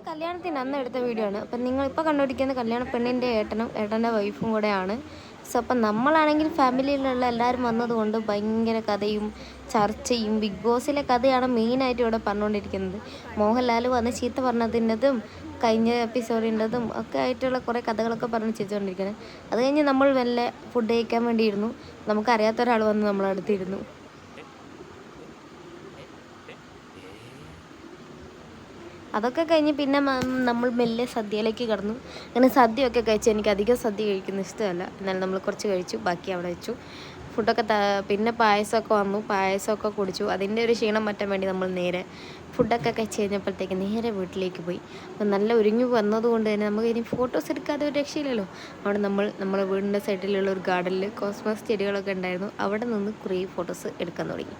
കല്യാണത്തിന് അന്ന് എടുത്ത വീഡിയോ ആണ്. അപ്പം നിങ്ങളിപ്പോൾ കണ്ടുപിടിക്കുന്ന കല്യാണ പെണ്ണിൻ്റെ ഏട്ടനും ഏട്ടൻ്റെ വൈഫും കൂടെയാണ്. സോ അപ്പം നമ്മളാണെങ്കിൽ ഫാമിലിയിലുള്ള എല്ലാവരും വന്നതുകൊണ്ട് ഭയങ്കര കഥയും ചർച്ചയും ബിഗ് ബോസിലെ കഥയാണ് മെയിനായിട്ട് ഇവിടെ പറഞ്ഞുകൊണ്ടിരിക്കുന്നത്. മോഹൻലാൽ വന്ന് ചീത്ത പറഞ്ഞതിൻ്റെതും കഴിഞ്ഞ എപ്പിസോഡിൻ്റെതും ഒക്കെ ആയിട്ടുള്ള കുറേ കഥകളൊക്കെ പറഞ്ഞ് ചിരിച്ചുകൊണ്ടിരിക്കുന്നത്. അത് കഴിഞ്ഞ് നമ്മൾ വല്ല ഫുഡ് കഴിക്കാൻ വേണ്ടിയിരുന്നു. നമുക്കറിയാത്ത ഒരാൾ വന്ന് നമ്മളടുത്തിരുന്നു. അതൊക്കെ കഴിഞ്ഞ് പിന്നെ നമ്മൾ മെല്ലെ സദ്യയിലേക്ക് കടന്നു. അങ്ങനെ സദ്യയൊക്കെ കഴിച്ചു. എനിക്ക് അധികം സദ്യ കഴിക്കുന്ന ഇഷ്ടമല്ല. എന്നാലും നമ്മൾ കുറച്ച് കഴിച്ചു, ബാക്കി അവിടെ വെച്ചു. ഫുഡൊക്കെ പിന്നെ പായസമൊക്കെ വന്നു, പായസമൊക്കെ കുടിച്ചു. അതിൻ്റെ ഒരു ക്ഷീണം മാറ്റാൻ വേണ്ടി നമ്മൾ നേരെ ഫുഡൊക്കെ കഴിച്ച് കഴിഞ്ഞപ്പോഴത്തേക്ക് നേരെ വീട്ടിലേക്ക് പോയി. അപ്പം നല്ല ഒരുങ്ങി വന്നതുകൊണ്ട് തന്നെ നമുക്ക് ഇനി ഫോട്ടോസ് എടുക്കാതെ ഒരു രക്ഷയില്ലല്ലോ. അവിടെ നമ്മളെ വീടിൻ്റെ സൈഡിലുള്ള ഒരു ഗാർഡനിൽ കോസ്മോസ് ചെടികളൊക്കെ ഉണ്ടായിരുന്നു. അവിടെ നിന്ന് കുറേ ഫോട്ടോസ് എടുക്കാൻ തുടങ്ങി.